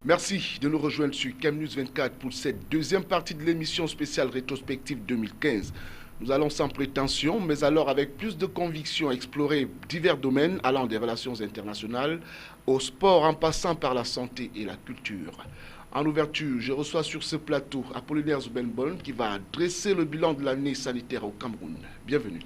Merci de nous rejoindre sur CamNews 24 pour cette deuxième partie de l'émission spéciale rétrospective 2015. Nous allons sans prétention, mais alors avec plus de conviction, explorer divers domaines allant des relations internationales au sport en passant par la santé et la culture. En ouverture, je reçois sur ce plateau Apollinaire Zoubenbon qui va dresser le bilan de l'année sanitaire au Cameroun. Bienvenue.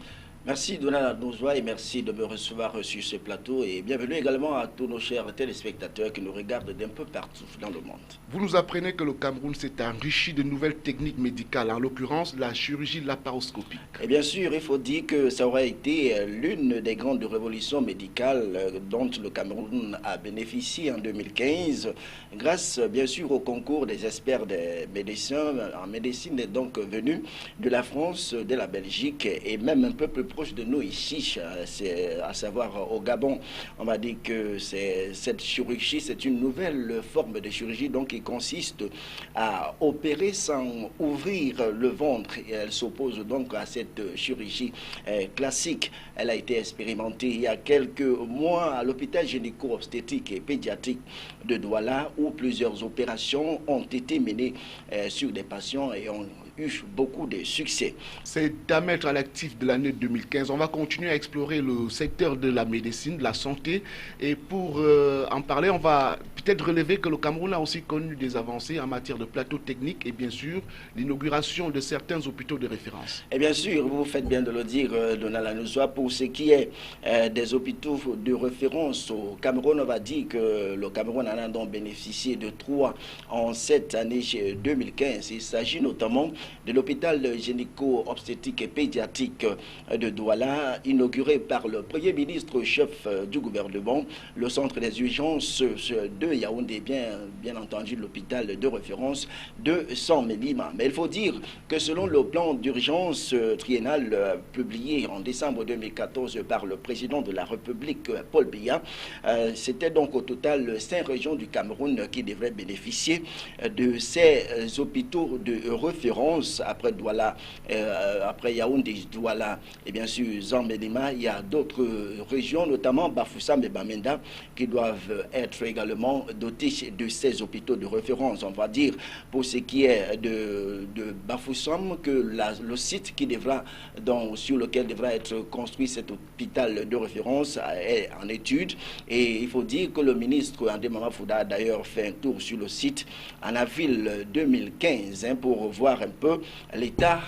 Merci Donald Nozoa et merci de me recevoir sur ce plateau et bienvenue également à tous nos chers téléspectateurs qui nous regardent d'un peu partout dans le monde. Vous nous apprenez que le Cameroun s'est enrichi de nouvelles techniques médicales, en l'occurrence la chirurgie laparoscopique. Et bien sûr, il faut dire que ça aurait été l'une des grandes révolutions médicales dont le Cameroun a bénéficié en 2015 grâce bien sûr au concours des experts des médecins en médecine donc venus de la France, de la Belgique et même un peu plus proche de nous ici, à savoir au Gabon. On va dire que cette chirurgie, c'est une nouvelle forme de chirurgie donc qui consiste à opérer sans ouvrir le ventre et elle s'oppose donc à cette chirurgie classique. Elle a été expérimentée il y a quelques mois à l'hôpital gynéco-obstétrique et pédiatrique de Douala où plusieurs opérations ont été menées sur des patients et ont eu beaucoup de succès. C'est à mettre à l'actif de l'année 2015. On va continuer à explorer le secteur de la médecine, de la santé. Et pour en parler, on va peut-être relever que le Cameroun a aussi connu des avancées en matière de plateaux techniques et bien sûr l'inauguration de certains hôpitaux de référence. Et bien sûr, vous faites bien de le dire, Donald Anouzwa, pour ce qui est des hôpitaux de référence au Cameroun, on va dire que le Cameroun en a donc bénéficié de 3 en cette année 2015. Il s'agit notamment de l'hôpital gynéco-obstétrique et pédiatrique de Douala, inauguré par le Premier ministre chef du gouvernement, le centre des urgences de Yaoundé, bien entendu l'hôpital de référence de 100 millimètres. Mais il faut dire que selon le plan d'urgence triennal publié en décembre 2014 par le président de la République, Paul Biya, c'était donc au total 5 régions du Cameroun qui devraient bénéficier de ces hôpitaux de référence. Après Douala, après Yaoundé, Douala et bien sûr Zambédima, il y a d'autres régions, notamment Bafoussam et Bamenda, qui doivent être également dotés de ces hôpitaux de référence. On va dire pour ce qui est de Bafoussam que le site qui devra, sur lequel devra être construit cet hôpital de référence est en étude et il faut dire que le ministre André Mamafouda a d'ailleurs fait un tour sur le site en avril 2015 pour voir un peu l'état,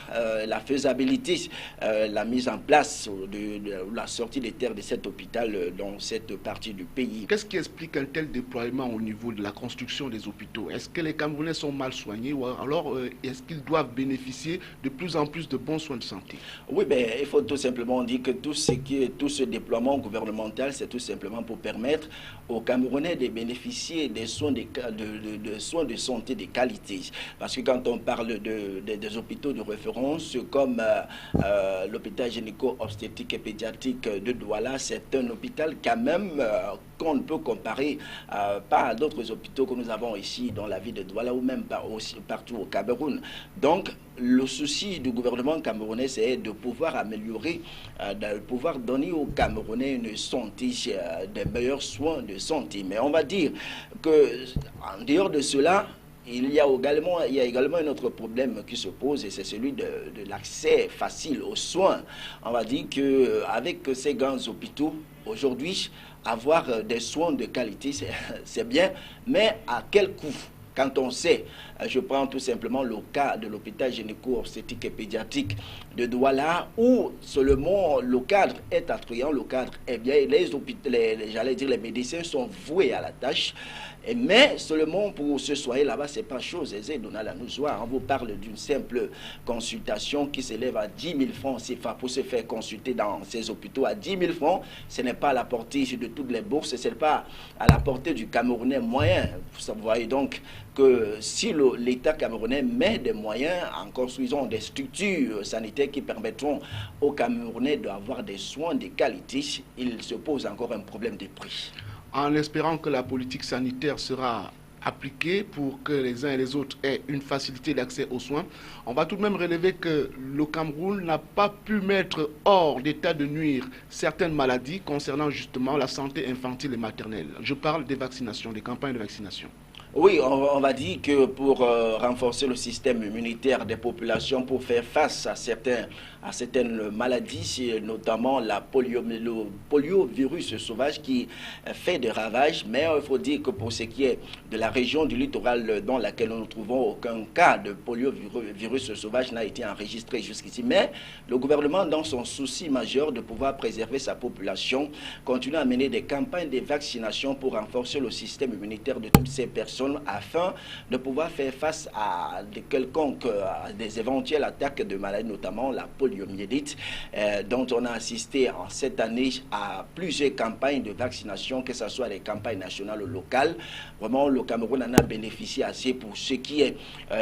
la faisabilité, la mise en place de la sortie des terres de cet hôpital dans cette partie du pays. Qu'est-ce qui explique un tel déploiement au niveau de la construction des hôpitaux? Est-ce que les Camerounais sont mal soignés ou alors est-ce qu'ils doivent bénéficier de plus en plus de bons soins de santé? Oui, ben, il faut tout simplement dire que tout ce déploiement gouvernemental, c'est tout simplement pour permettre aux Camerounais de bénéficier des soins soins de santé de qualité. Parce que quand on parle des hôpitaux de référence comme l'hôpital gynéco-obstétrique et pédiatrique de Douala, c'est un hôpital quand même qu'on ne peut comparer pas à d'autres hôpitaux que nous avons ici dans la ville de Douala ou même aussi partout au Cameroun. Donc, le souci du gouvernement camerounais, c'est de pouvoir améliorer, de pouvoir donner aux Camerounais une santé, des meilleurs soins de santé. Mais on va dire que en dehors de cela, il y a également un autre problème qui se pose et c'est celui de l'accès facile aux soins. On va dire qu'avec ces grands hôpitaux, aujourd'hui, avoir des soins de qualité, c'est bien, mais à quel coût? Quand on sait, je prends tout simplement le cas de l'hôpital gynéco-obstétrique et pédiatrique de Douala, où seulement le cadre est attrayant, le cadre est bien, j'allais dire les médecins sont voués à la tâche, mais seulement pour se soigner là-bas, ce n'est pas chose aisée, Donald Anouzwa. On vous parle d'une simple consultation qui s'élève à 10 000 francs CFA pour se faire consulter dans ces hôpitaux à 10 000 francs. Ce n'est pas à la portée de toutes les bourses, ce n'est pas à la portée du Camerounais moyen. Vous voyez donc que si l'État camerounais met des moyens en construisant des structures sanitaires qui permettront aux Camerounais d'avoir des soins de qualité, il se pose encore un problème de prix. En espérant que la politique sanitaire sera appliquée pour que les uns et les autres aient une facilité d'accès aux soins, on va tout de même relever que le Cameroun n'a pas pu mettre hors d'état de nuire certaines maladies concernant justement la santé infantile et maternelle. Je parle des vaccinations, des campagnes de vaccination. Oui, on va dire que pour renforcer le système immunitaire des populations, pour faire face à certaines maladies, notamment le poliovirus sauvage qui fait des ravages. Mais il faut dire que pour ce qui est de la région du littoral dans laquelle nous nous trouvons, aucun cas de poliovirus sauvage n'a été enregistré jusqu'ici. Mais le gouvernement, dans son souci majeur de pouvoir préserver sa population, continue à mener des campagnes de vaccination pour renforcer le système immunitaire de toutes ces personnes afin de pouvoir faire face à des éventuelles attaques de maladies, notamment la poliomyélite, dont on a assisté en cette année à plusieurs campagnes de vaccination, que ce soit des campagnes nationales ou locales. Vraiment, le Cameroun en a bénéficié assez pour ce qui est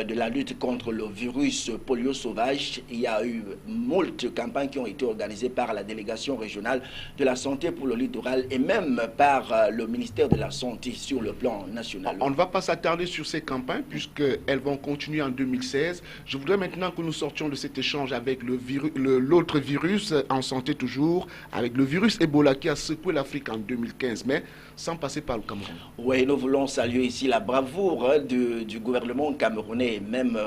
de la lutte contre le virus polio sauvage. Il y a eu moult campagnes qui ont été organisées par la délégation régionale de la santé pour le littoral et même par le ministère de la Santé sur le plan national. On ne va pas s'attarder sur ces campagnes puisqu'elles vont continuer en 2016. Je voudrais maintenant que nous sortions de cet échange avec l'autre virus en santé toujours, avec le virus Ebola qui a secoué l'Afrique en 2015, mais sans passer par le Cameroun. Oui, nous voulons saluer ici la bravoure du gouvernement camerounais, même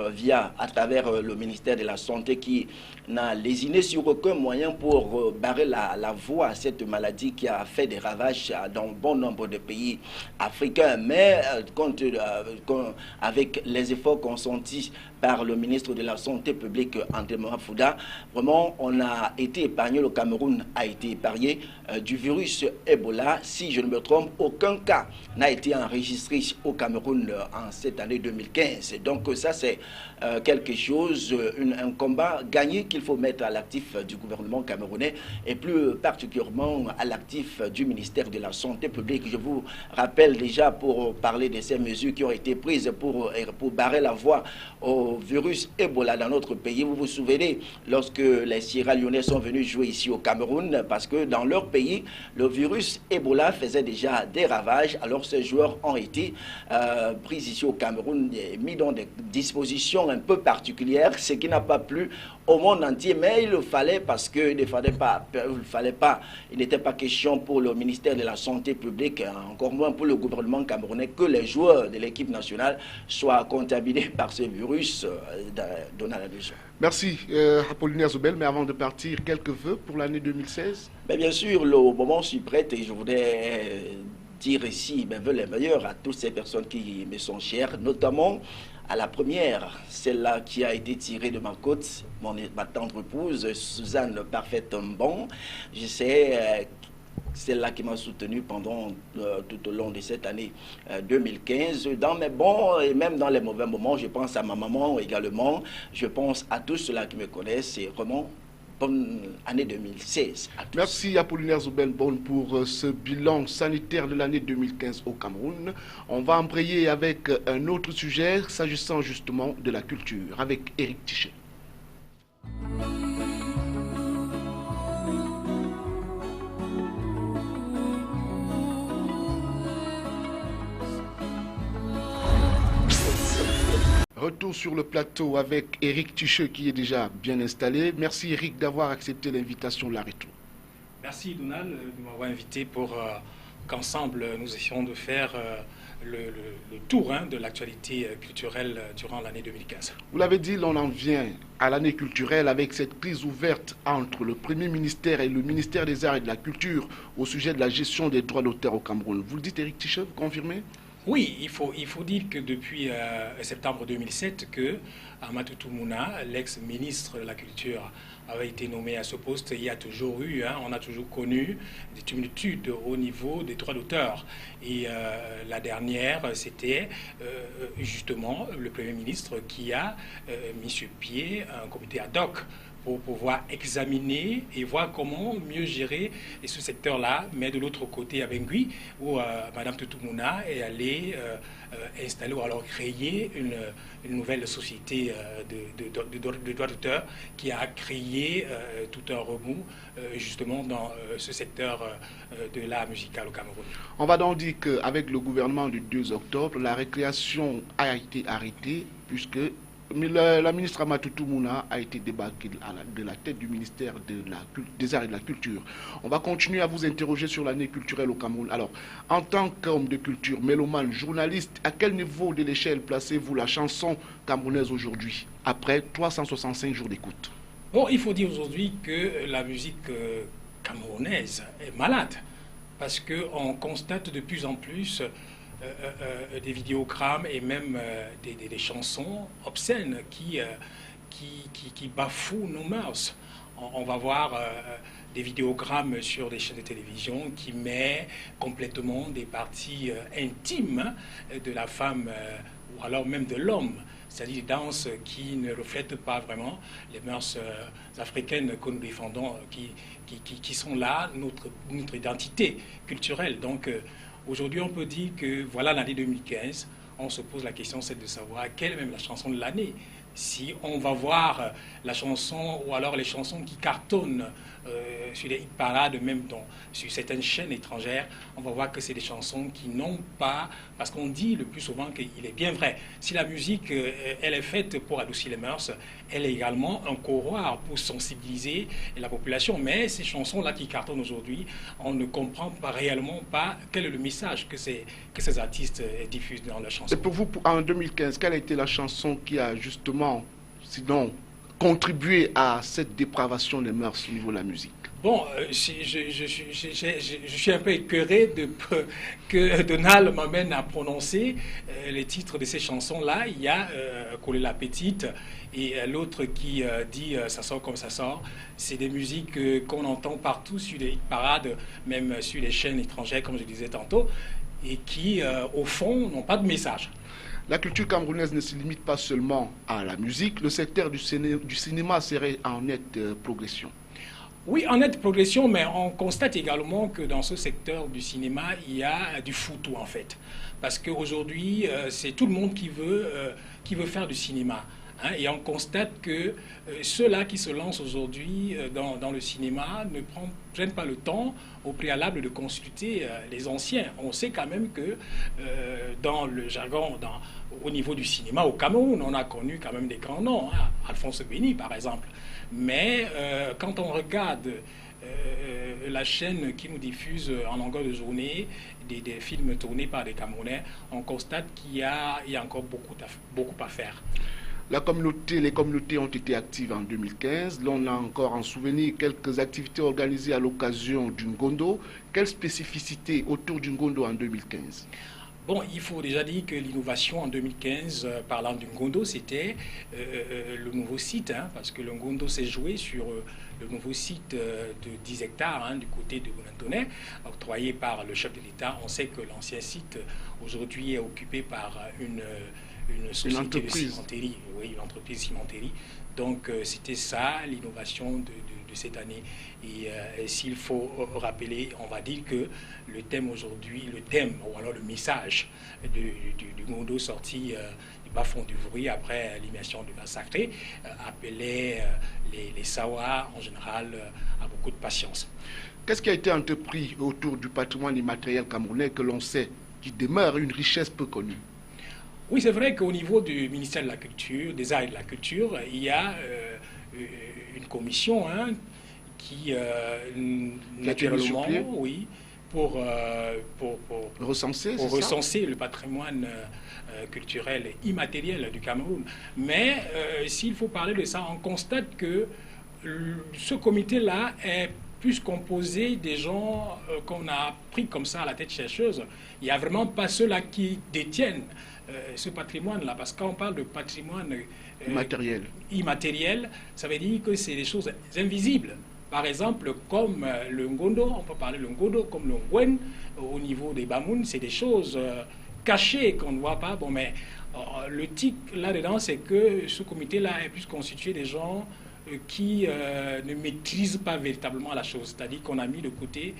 à travers le ministère de la Santé qui n'a lésiné sur aucun moyen pour barrer la voie à cette maladie qui a fait des ravages dans bon nombre de pays africains. Mais avec les efforts consentis par le ministre de la Santé publique, André Mafouda, vraiment, on a été épargné, le Cameroun a été épargné du virus Ebola. Si je ne me trompe, aucun cas n'a été enregistré au Cameroun en cette année 2015. Donc ça, c'est quelque chose, un combat gagné qu'il faut mettre à l'actif du gouvernement camerounais et plus particulièrement à l'actif du ministère de la Santé publique. Je vous rappelle déjà, pour parler de ces mesures qui ont été prises pour barrer la voie au virus Ebola dans notre pays. Vous vous souvenez, lorsque les Sierra Lyonnais sont venus jouer ici au Cameroun, parce que dans leur pays, le virus Ebola faisait déjà des ravages, alors ces joueurs ont été pris ici au Cameroun et mis dans des dispositions un peu particulières, ce qui n'a pas plu au monde entier, mais il le fallait parce qu'il n'était pas question pour le ministère de la Santé publique, encore moins pour le gouvernement camerounais, que les joueurs de l'équipe nationale soient contaminés par ce virus dans la région. Merci Apollinaire Zobel, mais avant de partir, quelques vœux pour l'année 2016? Mais bien sûr, le moment s'y prête et je voudrais dire ici vœux les meilleurs à toutes ces personnes qui me sont chères, notamment à la première, celle-là qui a été tirée de ma côte, ma tendre épouse, Suzanne Parfait-Bon. Je sais, celle-là qui m'a soutenu pendant tout au long de cette année 2015. Dans mes bons et même dans les mauvais moments, je pense à ma maman également. Je pense à tous ceux-là qui me connaissent. C'est vraiment bonne année 2016 à tous. Merci Apollinaire Zobel-Bon pour ce bilan sanitaire de l'année 2015 au Cameroun. On va embrayer avec un autre sujet s'agissant justement de la culture avec Éric Tichet. Retour sur le plateau avec Éric Tichet qui est déjà bien installé. Merci Éric d'avoir accepté l'invitation de la Rétro. Merci Donald de m'avoir invité pour qu'ensemble nous essayons de faire le tour de l'actualité culturelle durant l'année 2015. Vous l'avez dit, l'on en vient à l'année culturelle avec cette crise ouverte entre le Premier ministère et le ministère des Arts et de la Culture au sujet de la gestion des droits d'auteur au Cameroun. Vous le dites Éric Tichet, vous confirmez? Oui, il faut dire que depuis septembre 2007, que Amadou Toumouna, l'ex-ministre de la Culture, avait été nommé à ce poste. Il y a toujours eu, on a toujours connu des tumultudes au niveau des droits d'auteur. Et la dernière, c'était justement le Premier ministre qui a mis sur pied un comité ad hoc pour pouvoir examiner et voir comment mieux gérer ce secteur-là. Mais de l'autre côté, à Bangui, où Mme Toumouna est allée installer ou alors créer une nouvelle société de droits d'auteur qui a créé tout un remous justement dans ce secteur de l'art musical au Cameroun. On va donc dire qu'avec le gouvernement du 2 octobre, la récréation a été arrêtée puisque La ministre Amatoutou Mouna a été débarquée de la tête du ministère des Arts et de la Culture. On va continuer à vous interroger sur l'année culturelle au Cameroun. Alors, en tant qu'homme de culture, mélomane, journaliste, à quel niveau de l'échelle placez-vous la chanson camerounaise aujourd'hui, après 365 jours d'écoute? Bon, il faut dire aujourd'hui que la musique camerounaise est malade, parce qu'on constate de plus en plus des vidéogrammes et même des chansons obscènes qui bafouent nos mœurs. On va voir des vidéogrammes sur des chaînes de télévision qui mettent complètement des parties intimes de la femme ou alors même de l'homme. C'est-à-dire des danses qui ne reflètent pas vraiment les mœurs africaines que nous défendons, qui sont là, notre identité culturelle. Donc aujourd'hui, on peut dire que voilà l'année 2015, on se pose la question, c'est de savoir quelle est même la chanson de l'année. Si on va voir la chanson ou alors les chansons qui cartonnent sur les hit parades, même sur certaines chaînes étrangères, on va voir que c'est des chansons qui n'ont pas, parce qu'on dit le plus souvent qu'il est bien vrai, si la musique elle est faite pour adoucir les mœurs, elle est également un couloir pour sensibiliser la population. Mais ces chansons-là qui cartonnent aujourd'hui, on ne comprend pas réellement pas quel est le message que ces artistes diffusent dans leurs chansons. Et pour vous, en 2015, quelle a été la chanson qui a justement, sinon, contribué à cette dépravation des mœurs au niveau de la musique? Bon, je suis un peu écœuré que Donald m'amène à prononcer les titres de ces chansons-là. Il y a Coller la petite et l'autre qui dit Ça sort comme ça sort. C'est des musiques qu'on entend partout sur les parades, même sur les chaînes étrangères, comme je disais tantôt, et qui, au fond, n'ont pas de message. La culture camerounaise ne se limite pas seulement à la musique. Le secteur du cinéma serait en nette progression. Oui, en nette progression, mais on constate également que dans ce secteur du cinéma, il y a du foutou en fait. Parce qu'aujourd'hui, c'est tout le monde qui veut faire du cinéma. Hein, et on constate que ceux-là qui se lancent aujourd'hui dans le cinéma ne prennent pas le temps au préalable de consulter les anciens. On sait quand même que dans le jargon, au niveau du cinéma au Cameroun, on a connu quand même des grands noms, hein, Alphonse Béni par exemple. Mais quand on regarde la chaîne qui nous diffuse en longueur de journée des films tournés par des Camerounais, on constate qu'il y a encore beaucoup à faire. Les communautés ont été actives en 2015. L'on a encore en souvenir quelques activités organisées à l'occasion du Ngondo. Quelle spécificité autour du Ngondo en 2015? Bon, il faut déjà dire que l'innovation en 2015, parlant du Ngondo, c'était le nouveau site, hein, parce que le Ngondo s'est joué sur le nouveau site de 10 hectares hein, du côté de Bonantonais, octroyé par le chef de l'État. On sait que l'ancien site, aujourd'hui, est occupé par une société de cimenterie, oui, une entreprise cimenterie. Donc, c'était ça, l'innovation de cette année. Et s'il faut rappeler, on va dire que le thème aujourd'hui, ou alors le message du Ngondo sorti du bas-fond du Vroui après l'immersion du vin sacré appelait les Sawa en général à beaucoup de patience. Qu'est-ce qui a été entrepris autour du patrimoine immatériel camerounais que l'on sait qui demeure une richesse peu connue? Oui, c'est vrai qu'au niveau du ministère de la Culture, des Arts et de la Culture, il y a une commission hein, qui naturellement, oui, pour recenser le patrimoine culturel et immatériel du Cameroun. Mais s'il faut parler de ça, on constate que ce comité-là est plus composé des gens qu'on a pris comme ça à la tête chercheuse. Il n'y a vraiment pas ceux-là qui détiennent ce patrimoine-là, parce que quand on parle de patrimoine immatériel, ça veut dire que c'est des choses invisibles. Par exemple, comme le Ngondo, on peut parler de Ngondo, comme le Ngwen, au niveau des Bamoun, c'est des choses cachées qu'on ne voit pas. Bon, mais le tic là-dedans, c'est que ce comité-là est plus constitué des gens qui ne maîtrisent pas véritablement la chose. C'est-à-dire qu'on a mis de côté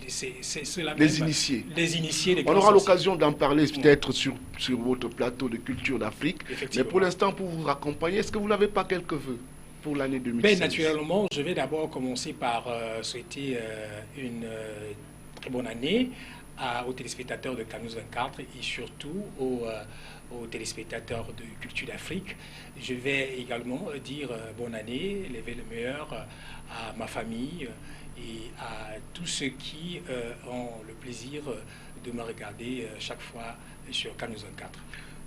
les initiés. Les On aura l'occasion d'en parler peut-être sur votre plateau de culture d'Afrique. Mais pour l'instant, pour vous accompagner, est-ce que vous n'avez pas quelques vœux pour l'année 2016? Naturellement, je vais d'abord commencer par souhaiter une très bonne année aux téléspectateurs de Canal 24 et surtout aux aux téléspectateurs de Culture d'Afrique. Je vais également dire bonne année, les vœux le meilleur à ma famille et à tous ceux qui ont le plaisir de me regarder chaque fois sur Cannews 24.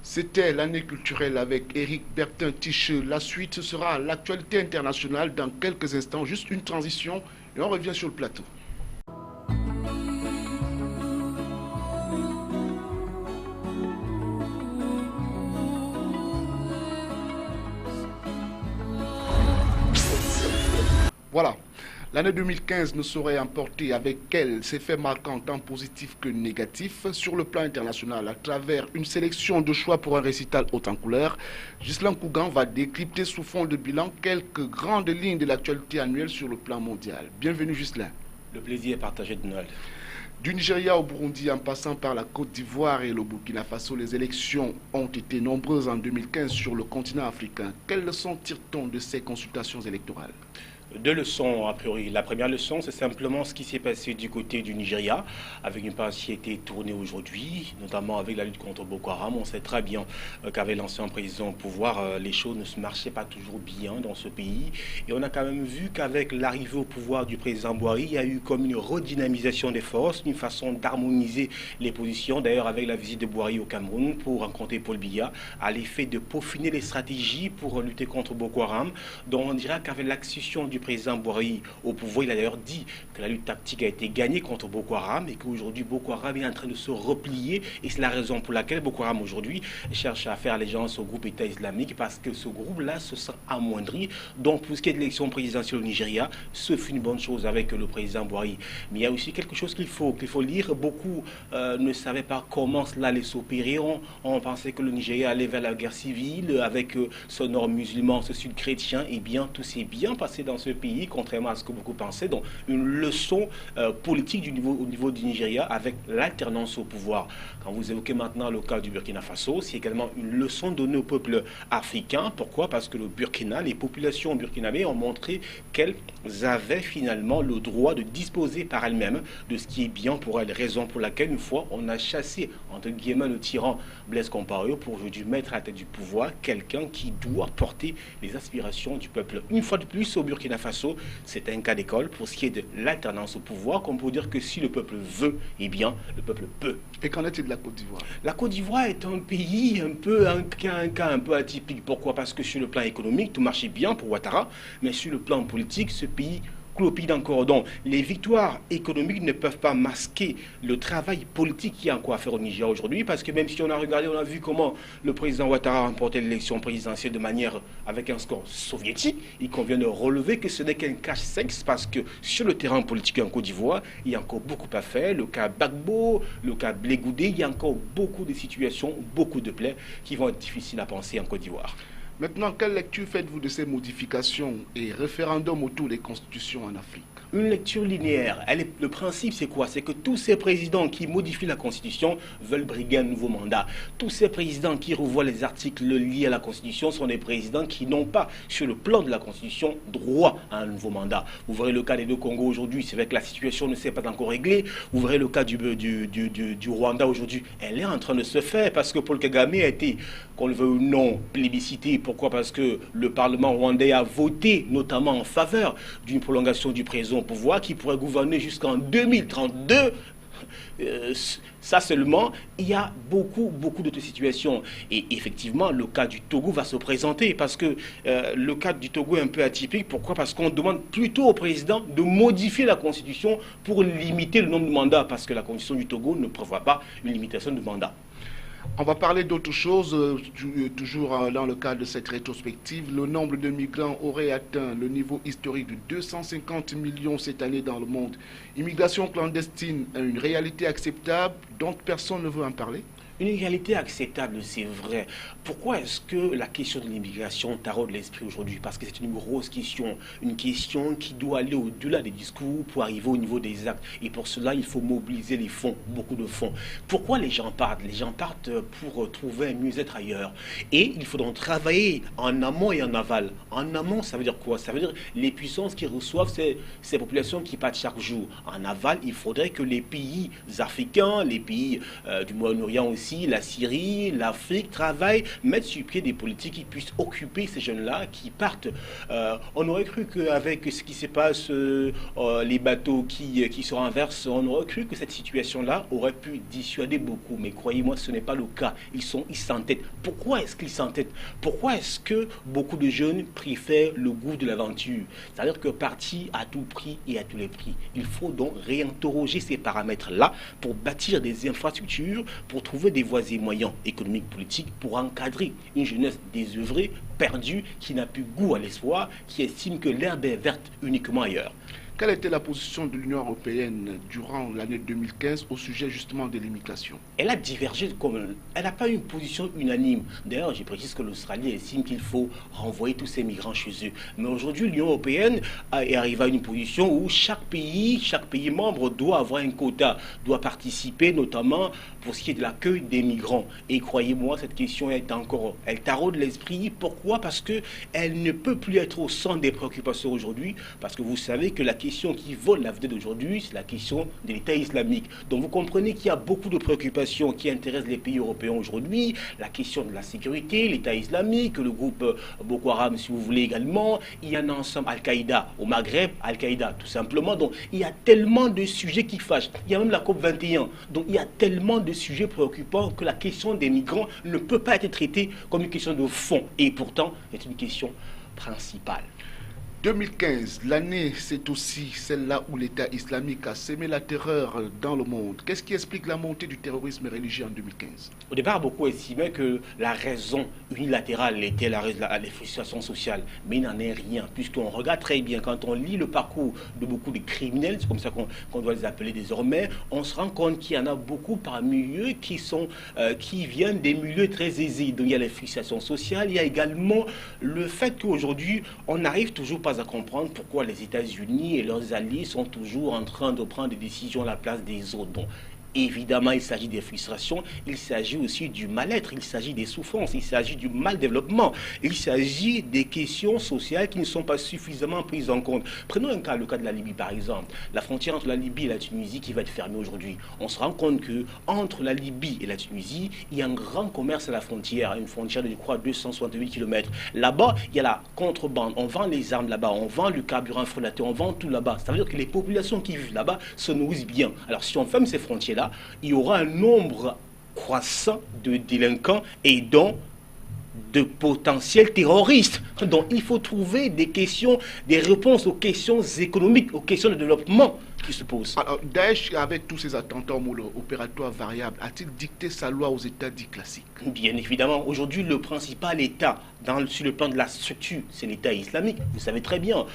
C'était l'année culturelle avec Éric Bertin-Ticheux. La suite, ce sera l'actualité internationale dans quelques instants. Juste une transition et on revient sur le plateau. Voilà. L'année 2015 ne saurait emporter avec elle ses faits marquants tant positifs que négatifs sur le plan international à travers une sélection de choix pour un récital haut en couleur. Ghislain Kougan va décrypter sous fond de bilan quelques grandes lignes de l'actualité annuelle sur le plan mondial. Bienvenue Ghislain. Le plaisir est partagé, Donald. Du Nigeria au Burundi en passant par la Côte d'Ivoire et le Burkina Faso, les élections ont été nombreuses en 2015 sur le continent africain. Quelles leçons tire-t-on de ces consultations électorales ? Deux leçons, a priori. La première leçon, c'est simplement ce qui s'est passé du côté du Nigeria, avec une page qui a été tournée aujourd'hui, notamment avec la lutte contre Boko Haram. On sait très bien qu'avec l'ancien président au pouvoir, les choses ne se marchaient pas toujours bien dans ce pays. Et on a quand même vu qu'avec l'arrivée au pouvoir du président Buhari, il y a eu comme une redynamisation des forces, une façon d'harmoniser les positions. D'ailleurs, avec la visite de Buhari au Cameroun pour rencontrer Paul Biya, à l'effet de peaufiner les stratégies pour lutter contre Boko Haram. Donc on dirait qu'avec l'accession du président Buhari au pouvoir, il a d'ailleurs dit que la lutte tactique a été gagnée contre Boko Haram et qu'aujourd'hui Boko Haram est en train de se replier, et c'est la raison pour laquelle Boko Haram aujourd'hui cherche à faire allégeance au groupe État islamique, parce que ce groupe-là se sent amoindri. Donc pour ce qui est de l'élection présidentielle au Nigeria, ce fut une bonne chose avec le président Buhari. Mais il y a aussi quelque chose qu'il faut lire. Beaucoup ne savaient pas comment cela allait s'opérer. On pensait que le Nigeria allait vers la guerre civile avec ce nord musulman, ce sud chrétien. Et bien tout s'est bien passé dans ce pays, contrairement à ce que beaucoup pensaient. Donc une leçon politique au niveau du Nigeria avec l'alternance au pouvoir. Quand vous évoquez maintenant le cas du Burkina Faso, c'est également une leçon donnée au peuple africain. Pourquoi? Parce que le Burkina, les populations burkinabées ont montré qu'elles avaient finalement le droit de disposer par elles-mêmes de ce qui est bien pour elles. Raison pour laquelle, une fois, on a chassé, entre guillemets, le tyran Blaise Compaoré pour aujourd'hui mettre à la tête du pouvoir quelqu'un qui doit porter les aspirations du peuple. Une fois de plus, au Burkina Faso, c'est un cas d'école pour ce qui est de l'alternance au pouvoir, qu'on peut dire que si le peuple veut, eh bien, le peuple peut. Et qu'en est-il de la Côte d'Ivoire? La Côte d'Ivoire est un pays un cas un peu atypique. Pourquoi? Parce que sur le plan économique, tout marchait bien pour Ouattara, mais sur le plan politique, ce pays clopide encore. Donc, les victoires économiques ne peuvent pas masquer le travail politique qu'il y a encore à faire au Niger aujourd'hui, parce que même si on a regardé, on a vu comment le président Ouattara a remporté l'élection présidentielle de manière avec un score soviétique, il convient de relever que ce n'est qu'un cache-sexe, parce que sur le terrain politique en Côte d'Ivoire, il y a encore beaucoup à faire. Le cas Gbagbo, le cas Blé Goudé, il y a encore beaucoup de situations, beaucoup de plaies qui vont être difficiles à penser en Côte d'Ivoire. Maintenant, quelle lecture faites-vous de ces modifications et référendums autour des constitutions en Afrique? Une lecture linéaire. Le principe, c'est quoi? C'est que tous ces présidents qui modifient la Constitution veulent briguer un nouveau mandat. Tous ces présidents qui revoient les articles liés à la Constitution sont des présidents qui n'ont pas, sur le plan de la Constitution, droit à un nouveau mandat. Vous verrez le cas des deux Congos aujourd'hui, c'est vrai que la situation ne s'est pas encore réglée. Vous verrez le cas du Rwanda aujourd'hui. Elle est en train de se faire parce que Paul Kagame a été, qu'on le veuille ou non, plébiscité. Pourquoi? Parce que le Parlement rwandais a voté notamment en faveur d'une prolongation du président au pouvoir qui pourrait gouverner jusqu'en 2032. Ça seulement, il y a beaucoup d'autres situations. Et effectivement, le cas du Togo va se présenter parce que le cas du Togo est un peu atypique. Pourquoi? Parce qu'on demande plutôt au président de modifier la Constitution pour limiter le nombre de mandats, parce que la Constitution du Togo ne prévoit pas une limitation de mandats. On va parler d'autre chose, toujours dans le cadre de cette rétrospective. Le nombre de migrants aurait atteint le niveau historique de 250 millions cette année dans le monde. Immigration clandestine est une réalité acceptable dont personne ne veut en parler? Une réalité acceptable, c'est vrai. Pourquoi est-ce que la question de l'immigration taraude l'esprit aujourd'hui? Parce que c'est une grosse question, une question qui doit aller au-delà des discours pour arriver au niveau des actes. Et pour cela, il faut mobiliser les fonds, beaucoup de fonds. Pourquoi les gens partent? Les gens partent pour trouver un mieux-être ailleurs. Et il faudra travailler en amont et en aval. En amont, ça veut dire quoi? Ça veut dire les puissances qui reçoivent ces populations qui partent chaque jour. En aval, il faudrait que les pays africains, les pays du Moyen-Orient aussi, Russie, la Syrie, l'Afrique travaillent, mettent sur pied des politiques qui puissent occuper ces jeunes-là, qui partent. On aurait cru qu'avec ce qui se passe, les bateaux qui se renversent, on aurait cru que cette situation-là aurait pu dissuader beaucoup. Mais croyez-moi, ce n'est pas le cas. Ils s'entêtent. Pourquoi est-ce qu'ils s'entêtent? Pourquoi est-ce que beaucoup de jeunes préfèrent le goût de l'aventure? C'est-à-dire que partir à tout prix et à tous les prix. Il faut donc réinterroger ces paramètres-là pour bâtir des infrastructures, pour trouver des voies et moyens économiques, politiques, pour encadrer une jeunesse désœuvrée, perdue, qui n'a plus goût à l'espoir, qui estime que l'herbe est verte uniquement ailleurs. Quelle était la position de l'Union européenne durant l'année 2015 au sujet justement de l'immigration? Elle a divergé, elle n'a pas une position unanime. D'ailleurs, je précise que l'Australie estime qu'il faut renvoyer tous ces migrants chez eux. Mais aujourd'hui, l'Union européenne est arrivée à une position où chaque pays membre doit avoir un quota, doit participer notamment pour ce qui est de l'accueil des migrants. Et croyez-moi, cette question elle taraude l'esprit. Pourquoi? Parce qu'elle ne peut plus être au centre des préoccupations aujourd'hui, parce que vous savez que la question qui vole la vedette d'aujourd'hui, c'est la question de l'État islamique. Donc vous comprenez qu'il y a beaucoup de préoccupations qui intéressent les pays européens aujourd'hui. La question de la sécurité, l'État islamique, le groupe Boko Haram, si vous voulez également. Il y a un ensemble Al-Qaïda au Maghreb, Al-Qaïda tout simplement. Donc il y a tellement de sujets qui fâchent. Il y a même la COP21. Donc il y a tellement de sujets préoccupants que la question des migrants ne peut pas être traitée comme une question de fond. Et pourtant, c'est une question principale. 2015, l'année, c'est aussi celle-là où l'État islamique a sémé la terreur dans le monde. Qu'est-ce qui explique la montée du terrorisme religieux en 2015? Au départ, beaucoup estimaient que la raison unilatérale était la frustration sociale. Mais il n'en est rien, puisqu'on regarde très bien, quand on lit le parcours de beaucoup de criminels, c'est comme ça qu'on doit les appeler désormais, on se rend compte qu'il y en a beaucoup parmi eux qui viennent des milieux très aisés. Donc il y a les frustrations sociales, il y a également le fait qu'aujourd'hui, on n'arrive toujours pas à comprendre pourquoi les États-Unis et leurs alliés sont toujours en train de prendre des décisions à la place des autres. Donc, évidemment, il s'agit des frustrations, il s'agit aussi du mal-être, il s'agit des souffrances, il s'agit du mal-développement, il s'agit des questions sociales qui ne sont pas suffisamment prises en compte. Prenons le cas de la Libye par exemple, la frontière entre la Libye et la Tunisie qui va être fermée aujourd'hui. On se rend compte que entre la Libye et la Tunisie, il y a un grand commerce à la frontière, une frontière de, je crois, 268 km. Là-bas, il y a la contrebande, on vend les armes là-bas, on vend le carburant frelaté, on vend tout là-bas. Ça veut dire que les populations qui vivent là-bas se nourrissent bien. Alors si on ferme ces frontières-là, il y aura un nombre croissant de délinquants et donc de potentiels terroristes. Donc il faut trouver des réponses aux questions économiques, aux questions de développement qui se posent. Alors, Daesh, avec tous ces attentats opératoires variables, a-t-il dicté sa loi aux États dits classiques? Bien évidemment. Aujourd'hui, le principal État, sur le plan de la structure, c'est l'État islamique. Vous savez très bien,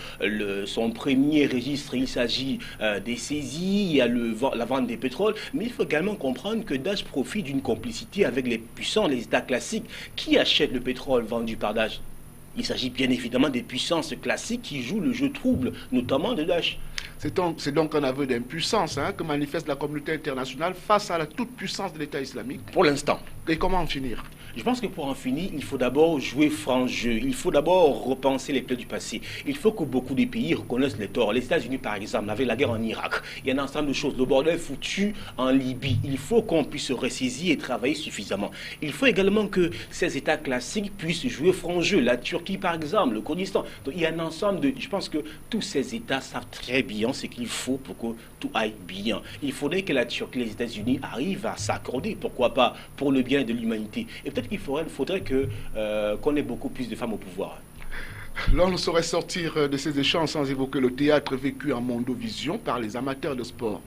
son premier registre, il s'agit des saisies, il y a la vente des pétroles, mais il faut également comprendre que Daesh profite d'une complicité avec les puissants, les États classiques. Qui achète le pétrole vendu par Daesh? Il s'agit bien évidemment des puissances classiques qui jouent le jeu trouble, notamment de Daesh. C'est donc un aveu d'impuissance que manifeste la communauté internationale face à la toute-puissance de l'État islamique. Pour l'instant. Et comment en finir? Je pense que pour en finir, il faut d'abord jouer franc jeu. Il faut d'abord repenser les plaies du passé. Il faut que beaucoup de pays reconnaissent les torts. Les États-Unis, par exemple, avec la guerre en Irak, il y a un ensemble de choses. Le bordel foutu en Libye. Il faut qu'on puisse se ressaisir et travailler suffisamment. Il faut également que ces États classiques puissent jouer franc jeu. La Turquie, par exemple, le Kurdistan. Donc, il y a un ensemble de... Je pense que tous ces États savent très bien ce qu'il faut pour que tout aille bien. Il faudrait que la Turquie et les États-Unis arrivent à s'accorder. Pourquoi pas? Pour le bien de l'humanité. Et peut-être qu'il faudrait qu'on ait beaucoup plus de femmes au pouvoir. L'on ne saurait sortir de ces échanges sans évoquer le théâtre vécu en Mondovision par les amateurs de sport.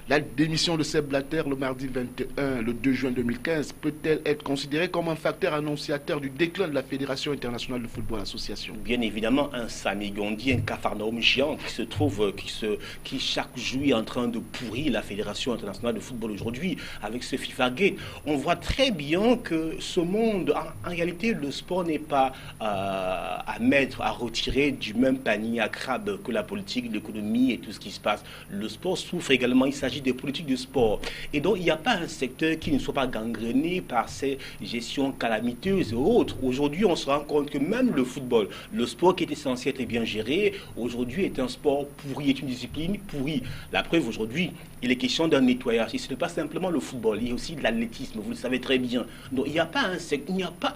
La démission de Seb Blatter le mardi 21, le 2 juin 2015, peut-elle être considérée comme un facteur annonciateur du déclin de la Fédération internationale de football association? Bien évidemment, un Sami Gondi, un Capharnaüm géant qui chaque jour est en train de pourrir la Fédération internationale de football aujourd'hui avec ce FIFA Gate. On voit très bien que ce monde, en réalité, le sport n'est pas à retirer du même panier à crabe que la politique, l'économie et tout ce qui se passe. Le sport souffre également, il s'agit s'agit des politiques de sport. Et donc, il n'y a pas un secteur qui ne soit pas gangréné par ces gestions calamiteuses et autres. Aujourd'hui, on se rend compte que même le football, le sport qui était censé être bien géré, aujourd'hui est un sport pourri, est une discipline pourrie. La preuve, aujourd'hui, il est question d'un nettoyage. Et ce n'est pas simplement le football, il y a aussi de l'athlétisme, vous le savez très bien. Donc, il n'y a pas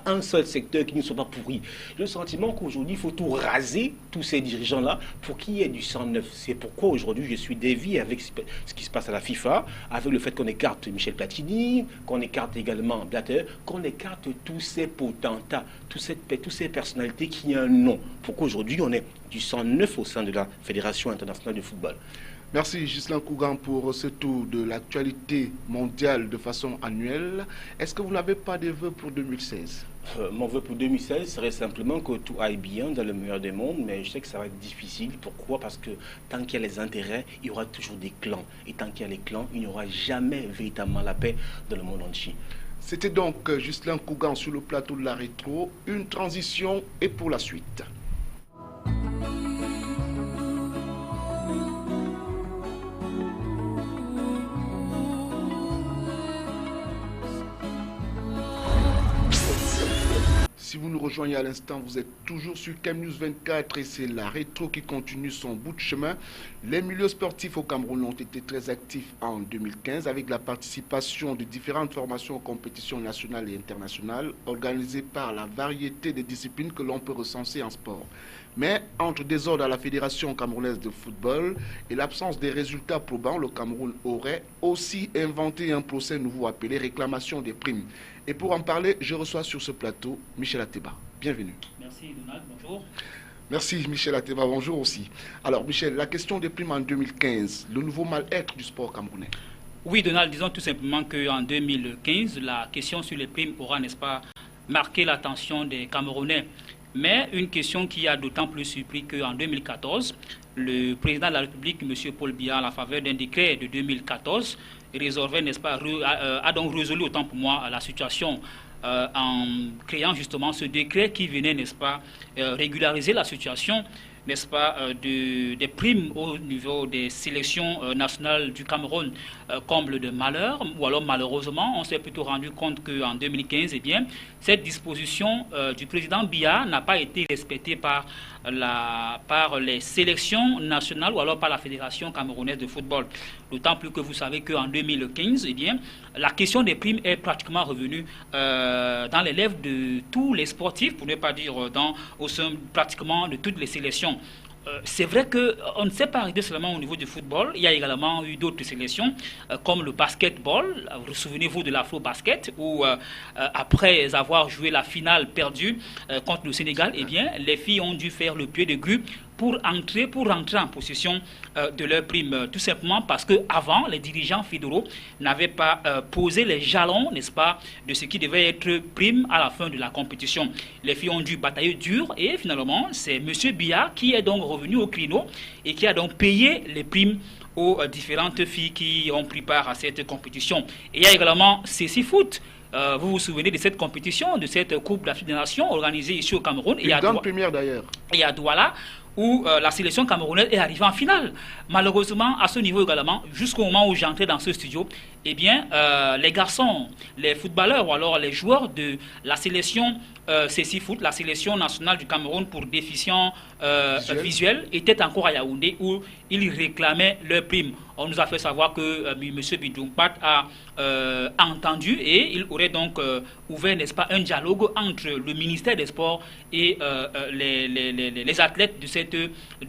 un seul secteur qui ne soit pas pourri. J'ai le sentiment qu'aujourd'hui, il faut tout raser, tous ces dirigeants-là, pour qu'il y ait du sang neuf. C'est pourquoi aujourd'hui, je suis dévié avec ce qui se passe à la FIFA, avec le fait qu'on écarte Michel Platini, qu'on écarte également Blatter, qu'on écarte tous ces potentats, toutes ces personnalités qui ont un nom. Pourquoi aujourd'hui, on ait du sang neuf au sein de la Fédération internationale de football. Merci Ghislain Kougan pour ce tour de l'actualité mondiale de façon annuelle. Est-ce que vous n'avez pas de vœux pour 2016 ? Mon vœu pour 2016 serait simplement que tout aille bien dans le meilleur des mondes, mais je sais que ça va être difficile. Pourquoi? Parce que tant qu'il y a les intérêts, il y aura toujours des clans. Et tant qu'il y a les clans, il n'y aura jamais véritablement la paix dans le monde entier. C'était donc Ghislain Kougan sur le plateau de la rétro. Une transition et pour la suite. Si vous nous rejoignez à l'instant, vous êtes toujours sur CamNews 24 et c'est la rétro qui continue son bout de chemin. Les milieux sportifs au Cameroun ont été très actifs en 2015 avec la participation de différentes formations aux compétitions nationales et internationales organisées par la variété des disciplines que l'on peut recenser en sport. Mais entre désordre à la Fédération camerounaise de football et l'absence des résultats probants, le Cameroun aurait aussi inventé un procès nouveau appelé réclamation des primes. Et pour en parler, je reçois sur ce plateau Michel Ateba. Bienvenue. Merci Donald, bonjour. Merci Michel Ateba, bonjour aussi. Alors Michel, la question des primes en 2015, le nouveau mal-être du sport camerounais. Oui Donald, disons tout simplement qu'en 2015, la question sur les primes aura, n'est-ce pas, marqué l'attention des Camerounais. Mais une question qui a d'autant plus surpris qu'en 2014, le président de la République, M. Paul Biya, à la faveur d'un décret de 2014, résolvait, n'est-ce pas, a donc résolu autant pour moi la situation en créant justement ce décret qui venait, n'est-ce pas, régulariser la situation, n'est-ce pas, des primes au niveau des sélections nationales du Cameroun, comble de malheur, ou alors malheureusement, on s'est plutôt rendu compte qu'en 2015, eh bien, cette disposition du président Biya n'a pas été respectée par les sélections nationales ou alors par la Fédération camerounaise de football. D'autant plus que vous savez qu'en 2015, eh bien, la question des primes est pratiquement revenue dans les lèvres de tous les sportifs, pour ne pas dire au sein pratiquement de toutes les sélections. C'est vrai qu'on ne s'est pas arrêté seulement au niveau du football. Il y a également eu d'autres sélections comme le basketball. Vous souvenez-vous de l'Afro-Basket où après avoir joué la finale perdue contre le Sénégal, eh bien, les filles ont dû faire le pied de grue pour rentrer en possession de leurs primes. Tout simplement parce qu'avant, les dirigeants fédéraux n'avaient pas posé les jalons, n'est-ce pas, de ce qui devait être prime à la fin de la compétition. Les filles ont dû batailler dur et finalement, c'est M. Biya qui est donc revenu au créneau et qui a donc payé les primes aux différentes filles qui ont pris part à cette compétition. Et il y a également CC Foot. Vous vous souvenez de cette compétition, de cette Coupe d'Afrique des Nations organisée ici au Cameroun. Une grande première d'ailleurs. Et à Douala, où la sélection camerounaise est arrivée en finale. Malheureusement, à ce niveau également, jusqu'au moment où j'entrais dans ce studio, eh bien, les garçons, les footballeurs ou alors les joueurs de la sélection CC Foot, la sélection nationale du Cameroun pour déficients visuels, étaient encore à Yaoundé où ils réclamaient leurs primes. On nous a fait savoir que M. Bidjoumpat a entendu et il aurait donc ouvert, n'est-ce pas, un dialogue entre le ministère des Sports et les athlètes de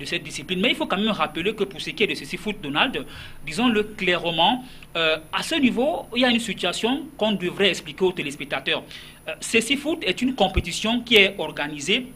cette discipline. Mais il faut quand même rappeler que pour ce qui est de CC Foot, Donald, disons-le clairement, à ce niveau, il y a une situation qu'on devrait expliquer aux téléspectateurs. CC Foot est une compétition qui est organisée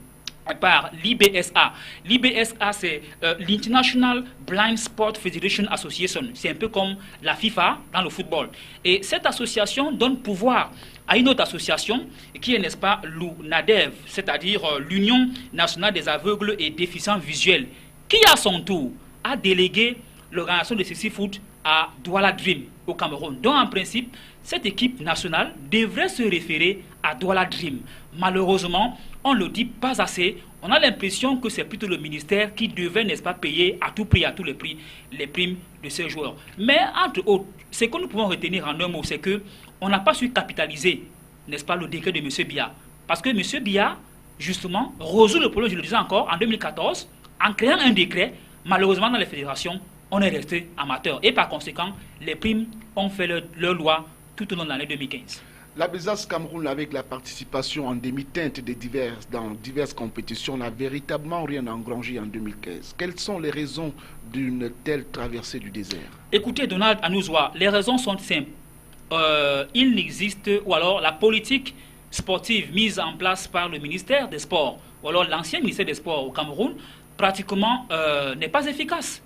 par l'IBSA. L'IBSA, c'est l'International Blind Sport Federation Association. C'est un peu comme la FIFA dans le football. Et cette association donne pouvoir à une autre association qui est, n'est-ce pas, l'UNADEV, c'est-à-dire l'Union nationale des aveugles et déficients visuels, qui à son tour a délégué l'organisation de CC Foot à Douala Dream au Cameroun. Donc en principe, cette équipe nationale devrait se référer à Douala Dream. Malheureusement, on ne le dit pas assez on a l'impression que c'est plutôt le ministère qui devait, n'est-ce pas, payer à tout prix, à tous les prix, les primes de ces joueurs. Mais entre autres, ce que nous pouvons retenir en un mot, c'est qu'on n'a pas su capitaliser, n'est-ce pas, le décret de M. Biya. Parce que M. Biya, justement, résout le problème, je le disais encore, en 2014, en créant un décret. Malheureusement, dans les fédérations, on est resté amateur. Et par conséquent, les primes ont fait leur loi tout au long de l'année 2015. La Besace Cameroun, avec la participation en demi-teinte dans diverses compétitions, n'a véritablement rien engrangé en 2015. Quelles sont les raisons d'une telle traversée du désert? Écoutez, Donald Anouzoua, les raisons sont simples. Il n'existe, ou alors la politique sportive mise en place par le ministère des Sports, ou alors l'ancien ministère des Sports au Cameroun, pratiquement n'est pas efficace.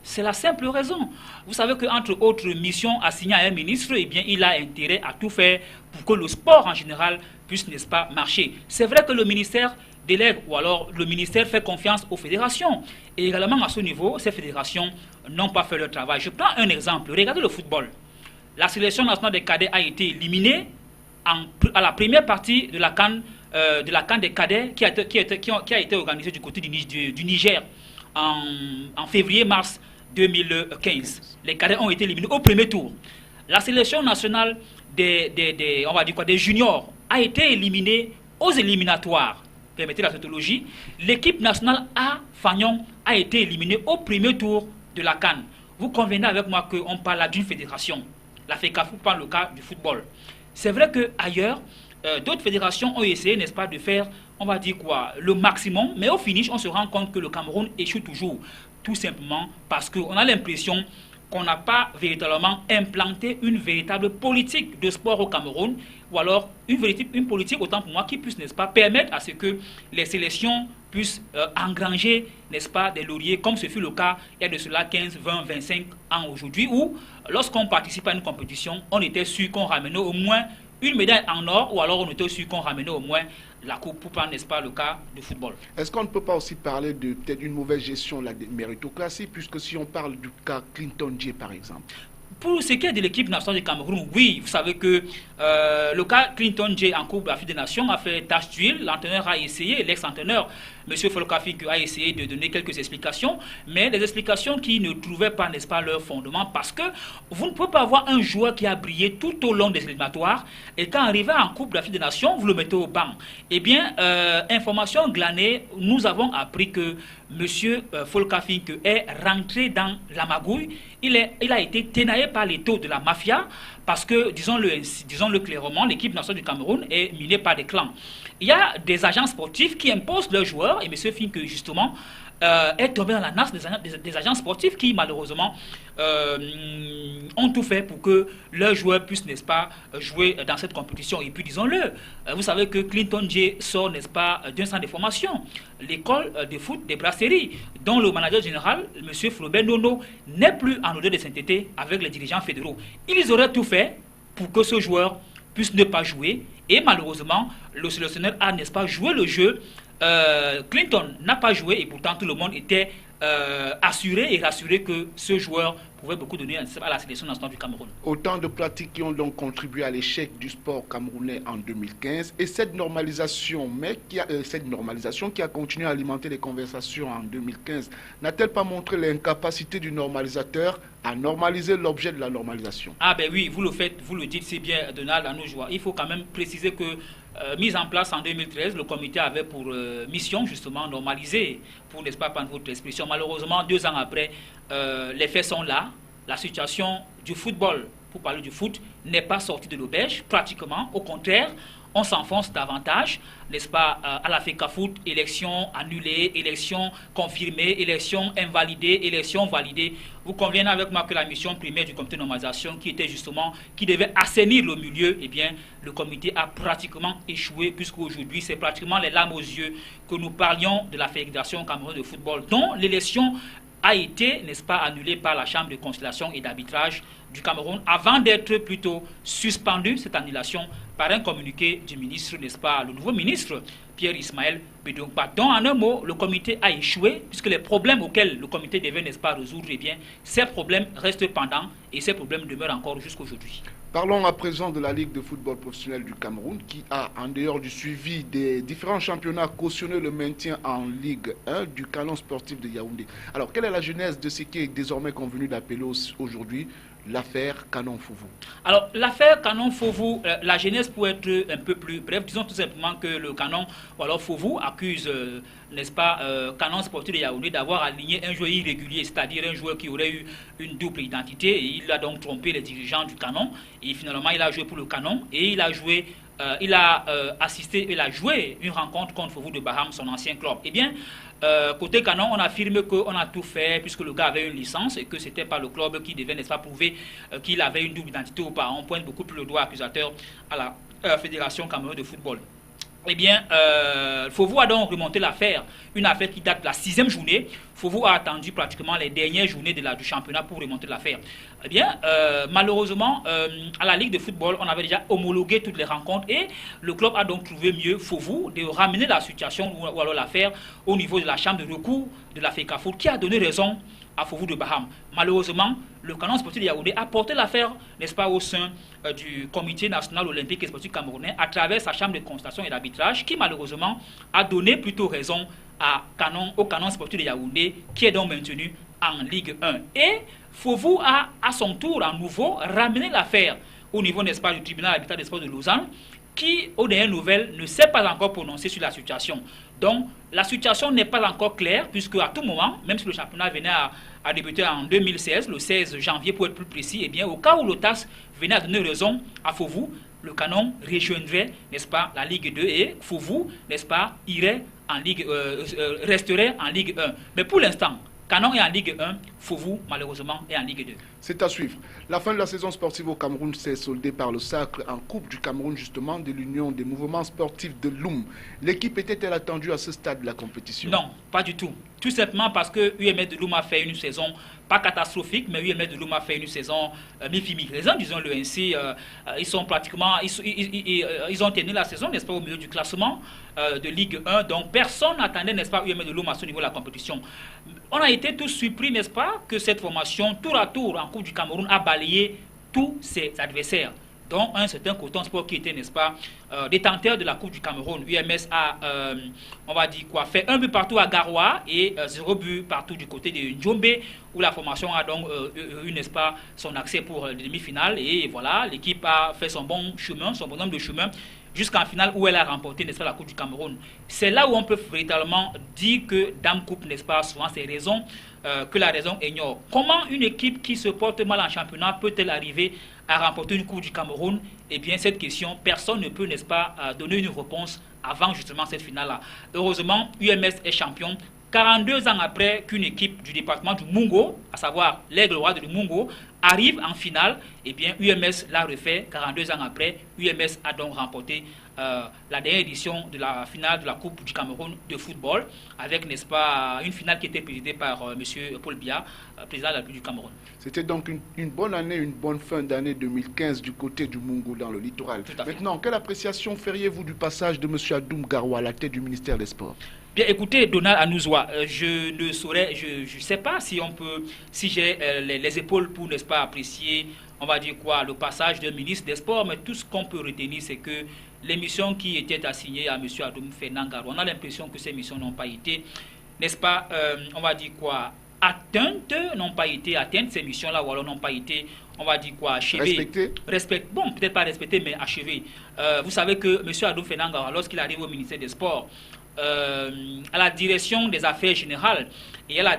C'est la simple raison. Vous savez qu'entre autres missions assignées à un ministre, eh bien, il a intérêt à tout faire pour que le sport en général puisse, n'est-ce pas, marcher. C'est vrai que le ministère délègue, ou alors le ministère fait confiance aux fédérations. Et également à ce niveau, ces fédérations n'ont pas fait leur travail. Je prends un exemple. Regardez le football. La sélection nationale des cadets a été éliminée à la première partie de la CAN des cadets qui a été organisée du côté du Niger en février-mars 2015. Les cadets ont été éliminés au premier tour. La sélection nationale on va dire quoi, des juniors a été éliminée aux éliminatoires. Permettez la tautologie. L'équipe nationale A Fagnon a été éliminée au premier tour de la CAN. Vous convenez avec moi qu'on parle là d'une fédération. La FECAFOOT prend le cas du football. C'est vrai qu'ailleurs, d'autres fédérations ont essayé, n'est-ce pas, de faire, on va dire quoi, le maximum, mais au finish, on se rend compte que le Cameroun échoue toujours. Tout simplement parce qu'on a l'impression qu'on n'a pas véritablement implanté une véritable politique de sport au Cameroun, ou alors une politique, autant pour moi, qui puisse, n'est-ce pas, permettre à ce que les sélections puissent engranger, n'est-ce pas, des lauriers, comme ce fut le cas il y a de cela 15, 20, 25 ans aujourd'hui, où lorsqu'on participe à une compétition, on était sûr qu'on ramenait au moins une médaille en or, ou alors on était sûr qu'on ramenait au moins la coupe, pour prendre, n'est-ce pas, le cas du football. Est-ce qu'on ne peut pas aussi parler de peut-être une mauvaise gestion de la méritocratie, puisque si on parle du cas Clinton J, par exemple? Pour ce qui est de l'équipe nationale du Cameroun, oui, vous savez que le cas Clinton J en Coupe d'Afrique des Nations a fait tache d'huile. L'entraîneur a essayé, l'ex-entraîneur, M. Folkafik, a essayé de donner quelques explications, mais des explications qui ne trouvaient pas, n'est-ce pas, leur fondement, parce que vous ne pouvez pas avoir un joueur qui a brillé tout au long des éliminatoires, et quand arrivé en Coupe d'Afrique des Nations, vous le mettez au banc. Eh bien, information glanée, nous avons appris que M. Folkafik est rentré dans la magouille. Il a été ténaillé par les taux de la mafia, parce que, disons-le clairement, l'équipe nationale du Cameroun est minée par des clans. Il y a des agents sportifs qui imposent leurs joueurs, et M. Fink, justement, est tombé dans la nasse des agents sportifs qui, malheureusement, ont tout fait pour que leurs joueurs puissent, n'est-ce pas, jouer dans cette compétition. Et puis, disons-le, vous savez que Clinton J sort, n'est-ce pas, d'un centre de formation, l'école de foot des Brasseries, dont le manager général, M. Flaubert Nono, n'est plus en odeur de sainteté avec les dirigeants fédéraux. Ils auraient tout fait pour que ce joueur puisse ne pas jouer. Et malheureusement, le sélectionneur a, n'est-ce pas, joué le jeu. Clinton n'a pas joué et pourtant tout le monde était assuré et rassuré que ce joueur pouvait beaucoup donner à la sélection nationale du Cameroun. Autant de pratiques qui ont donc contribué à l'échec du sport camerounais en 2015, et cette normalisation qui a continué à alimenter les conversations en 2015, n'a-t-elle pas montré l'incapacité du normalisateur à normaliser l'objet de la normalisation? Ah ben oui, vous le dites si bien, Donald Anouzoua. Il faut quand même préciser que mise en place en 2013, le comité avait pour mission justement normaliser, pour, n'est-ce pas, prendre votre expression. Malheureusement, 2 ans après, les faits sont là. La situation du football, pour parler du foot, n'est pas sortie de l'auberge, pratiquement. Au contraire, on s'enfonce davantage, n'est-ce pas, à la FECAFOOT, élection annulée, élection confirmée, élection invalidée, élection validée. Vous convenez avec moi que la mission primaire du comité de normalisation, qui devait assainir le milieu, eh bien, le comité a pratiquement échoué, puisqu'aujourd'hui, c'est pratiquement les larmes aux yeux que nous parlions de la Fédération camerounaise de football, dont l'élection a été, n'est-ce pas, annulée par la Chambre de conciliation et d'arbitrage du Cameroun, avant d'être plutôt suspendue, cette annulation, par un communiqué du ministre, n'est-ce pas, le nouveau ministre, Pierre Ismaël Bédongba. Donc, en un mot, le comité a échoué, puisque les problèmes auxquels le comité devait, n'est-ce pas, résoudre, eh bien, ces problèmes restent pendants, et ces problèmes demeurent encore jusqu'aujourd'hui. Parlons à présent de la Ligue de football professionnel du Cameroun qui a, en dehors du suivi des différents championnats, cautionné le maintien en Ligue 1 du Canon sportif de Yaoundé. Alors, quelle est la genèse de ce qui est désormais convenu d'appeler aujourd'hui l'affaire Canon Fouvou? Alors, l'affaire Canon Fouvou, la genèse peut être un peu plus brève. Disons tout simplement que le Canon, ou alors Fouvou, accuse, n'est-ce pas, Canon sportif de Yaoundé d'avoir aligné un joueur irrégulier, c'est-à-dire un joueur qui aurait eu une double identité. Et il a donc trompé les dirigeants du Canon. Et finalement, il a joué pour le Canon et il a joué. Il a assisté, il a joué une rencontre contre Fouvou de Baham, son ancien club. Eh bien, côté Canon, on affirme qu'on a tout fait puisque le gars avait une licence et que ce n'était pas le club qui devait, n'est-ce pas, prouver qu'il avait une double identité ou pas. On pointe beaucoup plus le doigt accusateur à la Fédération camerounaise de football. Eh bien, Fouvou a donc remonté l'affaire, une affaire qui date de la 6e journée. Fouvou a attendu pratiquement les dernières journées du championnat pour remonter l'affaire. Eh bien, malheureusement, à la Ligue de football, on avait déjà homologué toutes les rencontres et le club a donc trouvé mieux, Fouvou, de ramener la situation ou alors l'affaire au niveau de la chambre de recours de la FECAFOOT qui a donné raison à Fouvou de Baham. Malheureusement, le Canon sportif de Yaoundé a porté l'affaire, n'est-ce pas, au sein du Comité national olympique et sportif camerounais à travers sa chambre de constatation et d'arbitrage qui, malheureusement, a donné plutôt raison au Canon sportif de Yaoundé qui est donc maintenu en Ligue 1. Et Fouvou a, à son tour, à nouveau, ramené l'affaire au niveau, n'est-ce pas, du tribunal arbitral des sports de Lausanne qui, aux dernières nouvelles, ne s'est pas encore prononcé sur la situation. Donc, la situation n'est pas encore claire, puisque à tout moment, même si le championnat venait à débuter en 2016, le 16 janvier pour être plus précis, eh bien, au cas où l'OTAS venait à donner raison à Fouvou, le Canon rejoindrait, n'est-ce pas, la Ligue 2 et Fouvou, n'est-ce pas, resterait en Ligue 1. Mais pour l'instant, Canon est en Ligue 1, Fouvou, malheureusement, est en Ligue 2. C'est à suivre. La fin de la saison sportive au Cameroun s'est soldée par le sacre en Coupe du Cameroun, justement, de l'Union des mouvements sportifs de Loum. L'équipe était-elle attendue à ce stade de la compétition? Non, pas du tout. Tout simplement parce que UMS de Loum a fait une saison, pas catastrophique, mais UMS de Loum a fait une saison mi-fi-mi. Les gens, disons-le ainsi, ils sont pratiquement, ils ont tenu la saison, n'est-ce pas, au milieu du classement de Ligue 1. Donc, personne n'attendait, n'est-ce pas, UMS de Loum à ce niveau de la compétition. On a été tous surpris, n'est-ce pas, que cette formation, tour à tour, en Coupe du Cameroun, a balayé tous ses adversaires, dont un certain Coton Sport qui était, n'est-ce pas, détenteur de la Coupe du Cameroun. UMS a, on va dire quoi, fait un but partout à Garoua et 0 but partout du côté de Djombe, où la formation a donc eu, n'est-ce pas, son accès pour les demi-finales. Et voilà, l'équipe a fait son bon chemin, son bon nombre de chemin, jusqu'en finale où elle a remporté, n'est-ce pas, la Coupe du Cameroun. C'est là où on peut véritablement dire que Dame Coupe, n'est-ce pas, souvent c'est raison que la raison ignore. Comment une équipe qui se porte mal en championnat peut-elle arriver à remporter une Coupe du Cameroun? Eh bien, cette question, personne ne peut, n'est-ce pas, donner une réponse avant justement cette finale-là. Heureusement, UMS est champion. 42 ans après qu'une équipe du département du Mungo, à savoir l'Aigle Roi du Mungo, arrive en finale, eh bien UMS l'a refait 42 ans après. UMS a donc remporté la dernière édition de la finale de la Coupe du Cameroun de football, avec, n'est-ce pas, une finale qui était présidée par M. Paul Biya, président de la République du Cameroun. C'était donc une bonne année, une bonne fin d'année 2015 du côté du Mungo dans le littoral. Maintenant, quelle appréciation feriez-vous du passage de M. Adoum Garoua à la tête du ministère des Sports? Bien, écoutez, Donald Anouzoua, je ne saurais, je sais pas si on peut, si j'ai les épaules pour, n'est-ce pas, apprécier, on va dire quoi, le passage d'un ministre des Sports, mais tout ce qu'on peut retenir, c'est que les missions qui étaient assignées à M. Adoum Fernand Garoua, on a l'impression que ces missions n'ont pas été, n'est-ce pas, on va dire quoi, atteintes, n'ont pas été atteintes, ces missions-là, ou alors n'ont pas été, on va dire quoi, achevées. Respectées. Bon, peut-être pas respectées, mais achevées. Vous savez que M. Adoum Fernand Garoua, lorsqu'il arrive au ministère des Sports, à la direction des affaires générales et à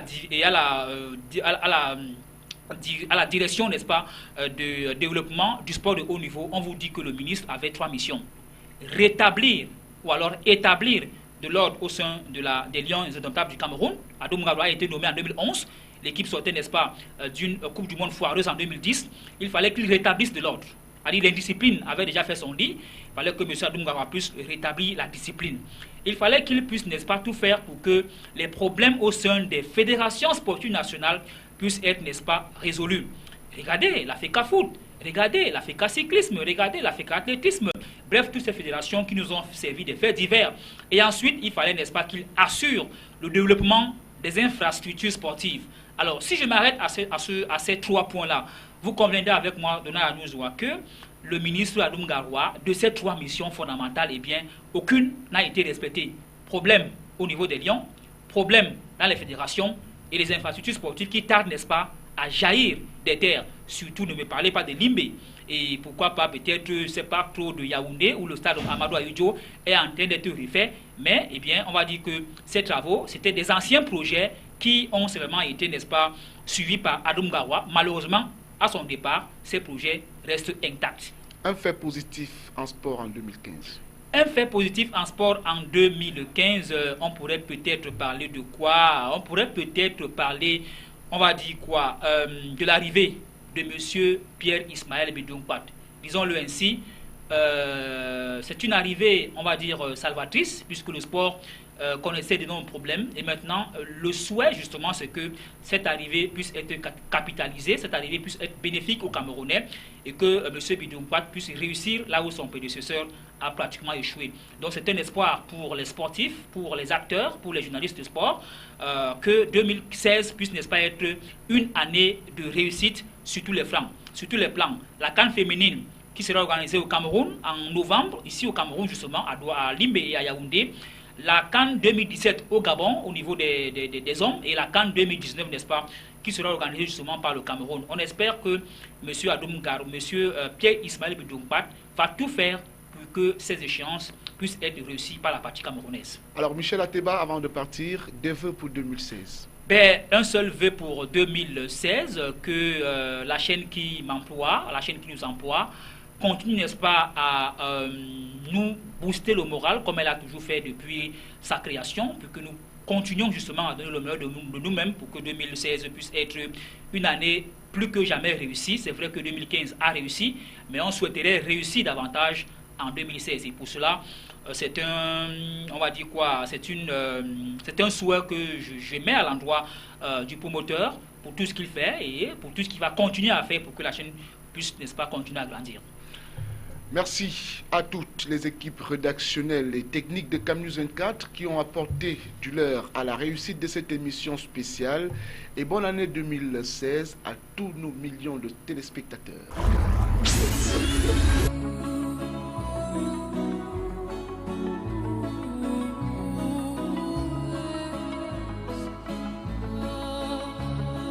la direction, n'est-ce pas, de développement du sport de haut niveau, on vous dit que le ministre avait 3 missions. Rétablir ou alors établir de l'ordre au sein des Lions indomptables du Cameroun. Adoum Garoua a été nommé en 2011. L'équipe sortait, n'est-ce pas, d'une Coupe du Monde foireuse en 2010. Il fallait qu'il rétablisse de l'ordre. L'indiscipline avait déjà fait son lit. Il fallait que M. Adoum Garoua puisse rétablir la discipline. Il fallait qu'il puisse, n'est-ce pas, tout faire pour que les problèmes au sein des fédérations sportives nationales puissent être, n'est-ce pas, résolus. Regardez la FECAFOOT, regardez la FECA cyclisme, regardez la FECA athlétisme. Bref, toutes ces fédérations qui nous ont servi des faits divers. Et ensuite, il fallait, n'est-ce pas, qu'il assure le développement des infrastructures sportives. Alors, si je m'arrête à ces 3 points-là, vous conviendrez avec moi, Donald Anouzoua, que le ministre Adoum Garoua, de ces 3 missions fondamentales, eh bien, aucune n'a été respectée. Problème au niveau des Lions, problème dans les fédérations et les infrastructures sportives qui tardent, n'est-ce pas, à jaillir des terres. Surtout, ne me parlez pas de Limbé. Et pourquoi pas peut-être, c'est pas trop de Yaoundé où le stade Amadou Ahidjo est en train d'être refait. Mais, eh bien, on va dire que ces travaux, c'était des anciens projets qui ont seulement été, n'est-ce pas, suivis par Adoum Garoua. Malheureusement, à son départ, ces projets restent intacts. Un fait positif en sport en 2015. Un fait positif en sport en 2015, on pourrait peut-être parler de quoi? On pourrait peut-être parler, on va dire quoi, de l'arrivée de M. Pierre Ismaël Bidoumpat. Disons-le ainsi, c'est une arrivée, on va dire, salvatrice, puisque le sport connaissait d'énormes problèmes. Et maintenant, le souhait, justement, c'est que cette arrivée puisse être capitalisée, cette arrivée puisse être bénéfique aux Camerounais et que M. Bidoumpat puisse réussir là où son prédécesseur a pratiquement échoué. Donc, c'est un espoir pour les sportifs, pour les acteurs, pour les journalistes de sport, que 2016 puisse, n'est-ce pas, être une année de réussite sur tous les flancs, sur tous les plans. La CAN féminine qui sera organisée au Cameroun en novembre, ici au Cameroun, justement, à Limbé et à Yaoundé. La CAN 2017 au Gabon au niveau des hommes et la CAN 2019, n'est-ce pas, qui sera organisée justement par le Cameroun. On espère que M. Adoum Garoua, M. Pierre Ismaël Bidoumpat va tout faire pour que ces échéances puissent être réussies par la partie camerounaise. Alors Michel Ateba, avant de partir, des vœux pour 2016. Un seul vœu pour 2016, que la chaîne qui m'emploie, la chaîne qui nous emploie, continue, n'est-ce pas, à nous booster le moral comme elle a toujours fait depuis sa création, pour que nous continuions justement à donner le meilleur de nous-mêmes pour que 2016 puisse être une année plus que jamais réussie. C'est vrai que 2015 a réussi, mais on souhaiterait réussir davantage en 2016. Et pour cela, c'est un, on va dire quoi, c'est un souhait que je mets à l'endroit du promoteur pour tout ce qu'il fait et pour tout ce qu'il va continuer à faire pour que la chaîne puisse, n'est-ce pas, continuer à grandir. Merci à toutes les équipes rédactionnelles et techniques de CAM News 24 qui ont apporté du leur à la réussite de cette émission spéciale. Et bonne année 2016 à tous nos millions de téléspectateurs.